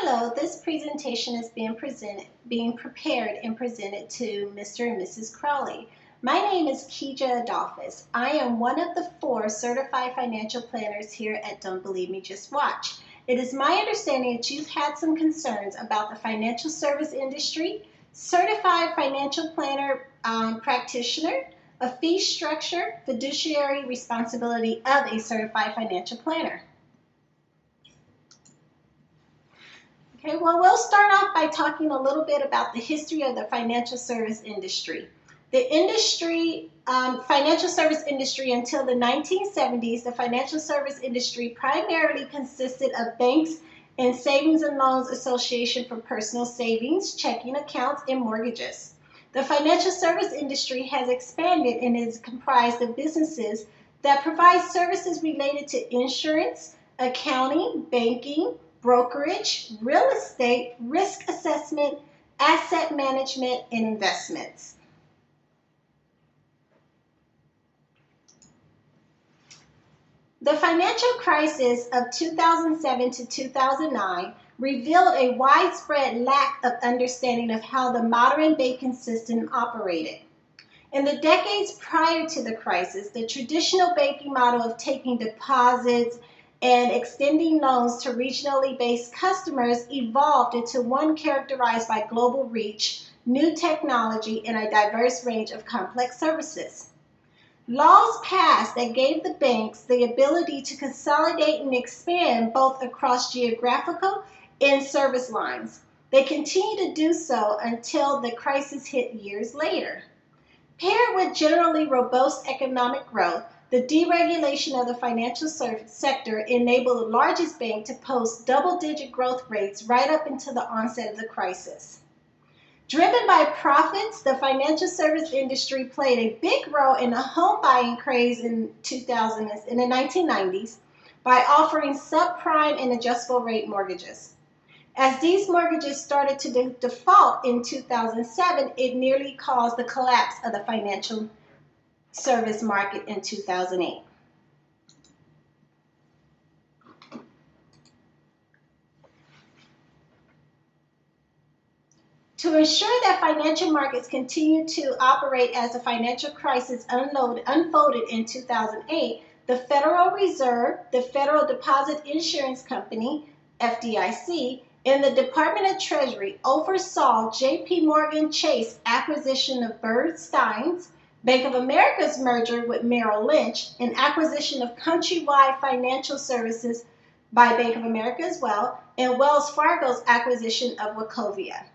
Hello, this presentation is being prepared and presented to Mr. and Mrs. Crowley. My name is Keija Adolphus. I am one of the 4 certified financial planners here at Don't Believe Me, Just Watch. It is my understanding that you've had some concerns about the financial service industry, certified financial planner practitioner, a fee structure, fiduciary responsibility of a certified financial planner. Okay, well, we'll start off by talking a little bit about the history of the financial service industry. Financial service industry until the 1970s, the financial service industry primarily consisted of banks and savings and loans association for personal savings, checking accounts, and mortgages. The financial service industry has expanded and is comprised of businesses that provide services related to insurance, accounting, banking, brokerage, real estate, risk assessment, asset management, and investments. The financial crisis of 2007 to 2009 revealed a widespread lack of understanding of how the modern banking system operated. In the decades prior to the crisis, the traditional banking model of taking deposits and extending loans to regionally based customers evolved into one characterized by global reach, new technology, and a diverse range of complex services. Laws passed that gave the banks the ability to consolidate and expand both across geographical and service lines. They continued to do so until the crisis hit years later. Paired with generally robust economic growth, the deregulation of the financial sector enabled the largest bank to post double-digit growth rates right up until the onset of the crisis. Driven by profits, the financial service industry played a big role in the home buying craze in the 1990s by offering subprime and adjustable rate mortgages. As these mortgages started to default in 2007, it nearly caused the collapse of the financial service market in 2008. To ensure that financial markets continued to operate as the financial crisis unfolded in 2008, the Federal Reserve, the Federal Deposit Insurance Company, FDIC, and the Department of Treasury oversaw J.P. Morgan Chase acquisition of Bernstein's, Bank of America's merger with Merrill Lynch, and acquisition of Countrywide Financial Services by Bank of America as well, and Wells Fargo's acquisition of Wachovia.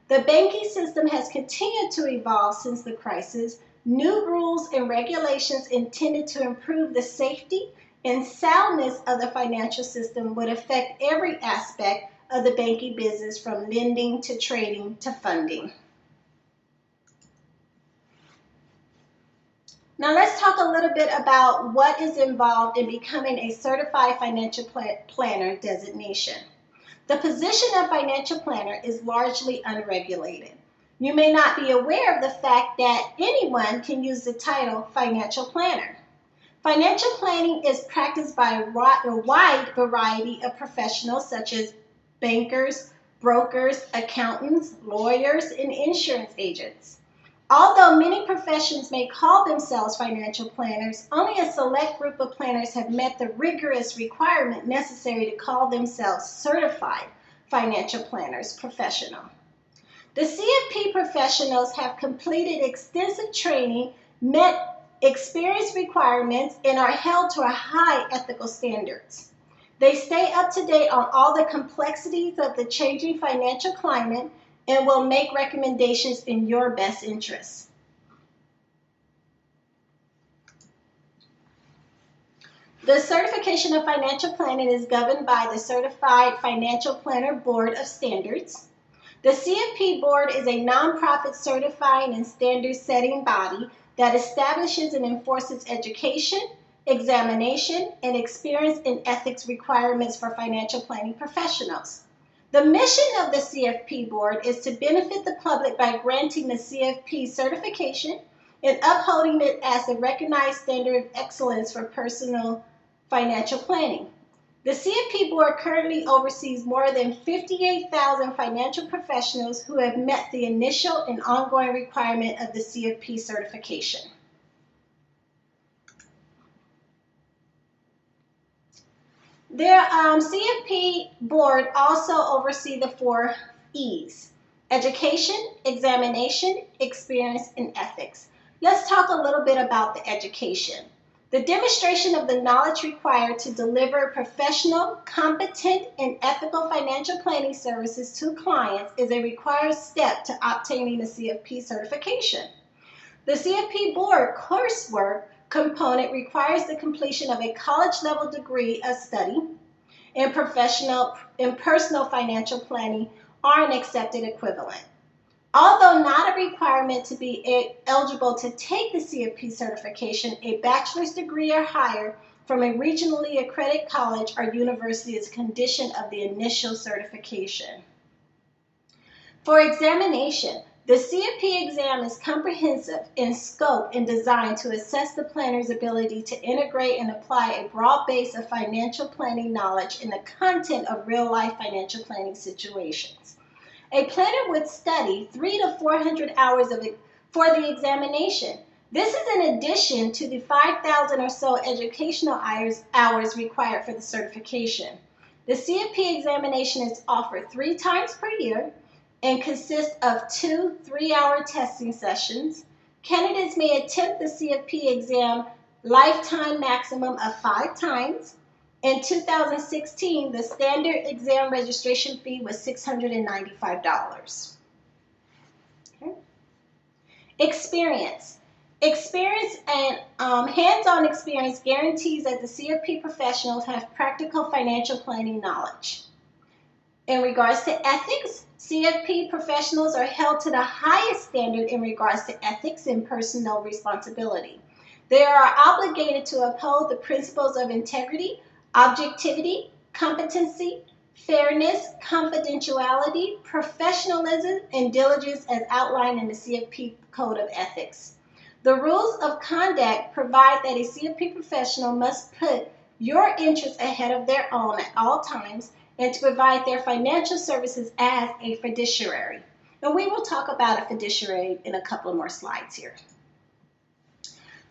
The banking system has continued to evolve since the crisis. New rules and regulations intended to improve the safety and soundness of the financial system would affect every aspect of the banking business, from lending to trading to funding. Now let's talk a little bit about what is involved in becoming a certified financial planner designation. The position of financial planner is largely unregulated. You may not be aware of the fact that anyone can use the title financial planner. Financial planning is practiced by a wide variety of professionals such as bankers, brokers, accountants, lawyers, and insurance agents. Although many professions may call themselves financial planners, only a select group of planners have met the rigorous requirement necessary to call themselves certified financial planners professional. The CFP professionals have completed extensive training, met experience requirements, and are held to a high ethical standards. They stay up to date on all the complexities of the changing financial climate and will make recommendations in your best interests. The certification of financial planning is governed by the Certified Financial Planner Board of Standards. The CFP Board is a nonprofit certifying and standard setting body that establishes and enforces education, examination, and experience and ethics requirements for financial planning professionals. The mission of the CFP Board is to benefit the public by granting the CFP certification and upholding it as the recognized standard of excellence for personal financial planning. The CFP board currently oversees more than 58,000 financial professionals who have met the initial and ongoing requirement of the CFP certification. Their CFP board also oversees the 4 E's: education, examination, experience, and ethics. Let's talk a little bit about the education. The demonstration of the knowledge required to deliver professional, competent, and ethical financial planning services to clients is a required step to obtaining the CFP certification. The CFP board coursework component requires the completion of a college-level degree of study in professional and personal financial planning or an accepted equivalent. Although not a requirement to be eligible to take the CFP certification, a bachelor's degree or higher from a regionally accredited college or university is a condition of the initial certification. For examination, the CFP exam is comprehensive in scope and designed to assess the planner's ability to integrate and apply a broad base of financial planning knowledge in the content of real-life financial planning situations. A planner would study 300 to 400 hours for the examination. This is in addition to the 5,000 or so educational hours required for the certification. The CFP examination is offered 3 times per year and consists of 2 3-hour testing sessions. Candidates may attempt the CFP exam lifetime maximum of 5 times. In 2016, the standard exam registration fee was $695. Okay. Experience. Experience and hands-on experience guarantees that the CFP professionals have practical financial planning knowledge. In regards to ethics, CFP professionals are held to the highest standard in regards to ethics and personal responsibility. They are obligated to uphold the principles of integrity, objectivity, competency, fairness, confidentiality, professionalism, and diligence as outlined in the CFP Code of Ethics. The rules of conduct provide that a CFP professional must put your interests ahead of their own at all times and to provide their financial services as a fiduciary. And we will talk about a fiduciary in a couple of more slides here.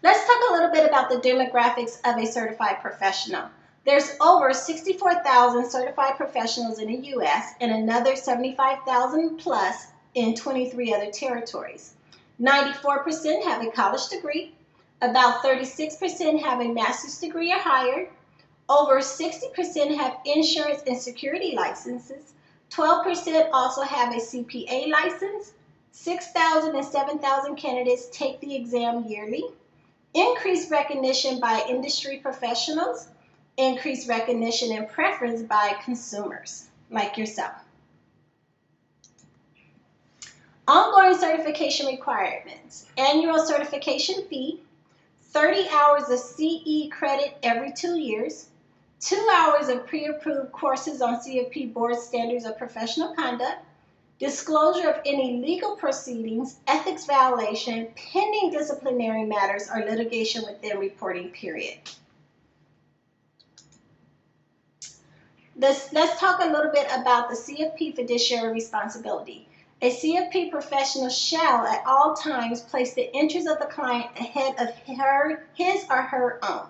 Let's talk a little bit about the demographics of a certified professional. There's over 64,000 certified professionals in the U.S. and another 75,000 plus in 23 other territories. 94% have a college degree. About 36% have a master's degree or higher. Over 60% have insurance and security licenses. 12% also have a CPA license. 6,000 and 7,000 candidates take the exam yearly. Increased recognition by industry professionals. Increased recognition and preference by consumers like yourself. Ongoing certification requirements. Annual certification fee. 30 hours of CE credit every 2 years. 2 hours of pre-approved courses on CFP Board Standards of Professional Conduct, disclosure of any legal proceedings, ethics violation, pending disciplinary matters, or litigation within reporting period. Let's talk a little bit about the CFP fiduciary responsibility. A CFP professional shall at all times place the interests of the client ahead of his or her own.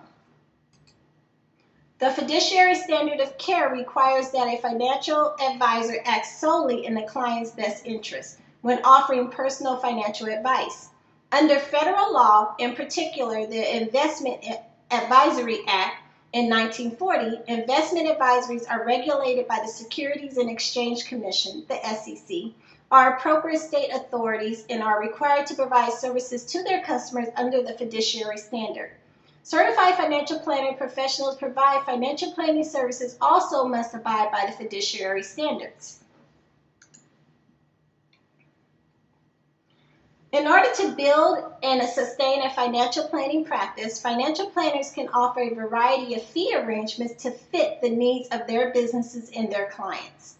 The fiduciary standard of care requires that a financial advisor act solely in the client's best interest when offering personal financial advice. Under federal law, in particular the Investment Advisory Act in 1940, investment advisories are regulated by the Securities and Exchange Commission, the SEC, or appropriate state authorities and are required to provide services to their customers under the fiduciary standard. Certified financial planning professionals provide financial planning services also must abide by the fiduciary standards. In order to build and sustain a financial planning practice, financial planners can offer a variety of fee arrangements to fit the needs of their businesses and their clients.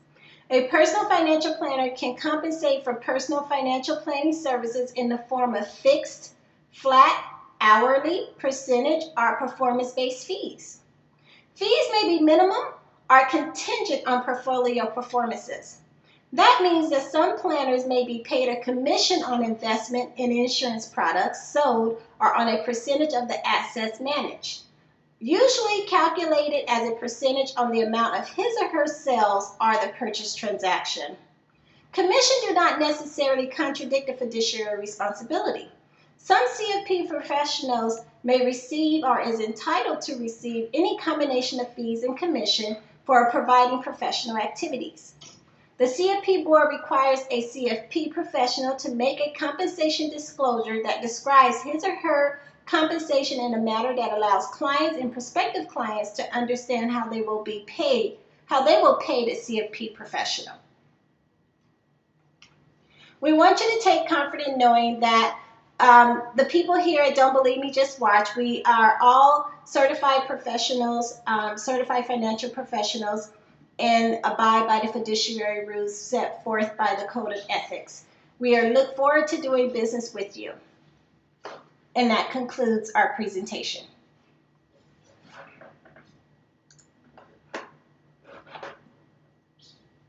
A personal financial planner can compensate for personal financial planning services in the form of fixed, flat, hourly, percentage, or performance-based fees. Fees may may be minimum or contingent on portfolio performances. That means that some planners may be paid a commission on investment in insurance products sold or on a percentage of the assets managed, usually calculated as a percentage on the amount of his or her sales or the purchase transaction. Commission do not necessarily contradict a fiduciary responsibility. Some CFP professionals may receive or is entitled to receive any combination of fees and commission for providing professional activities. The CFP board requires a CFP professional to make a compensation disclosure that describes his or her compensation in a manner that allows clients and prospective clients to understand how they will pay the CFP professional. We want you to take comfort in knowing that the people here at Don't Believe Me, Just Watch, we are all certified professionals, certified financial professionals, and abide by the fiduciary rules set forth by the Code of Ethics. We look forward to doing business with you. And that concludes our presentation.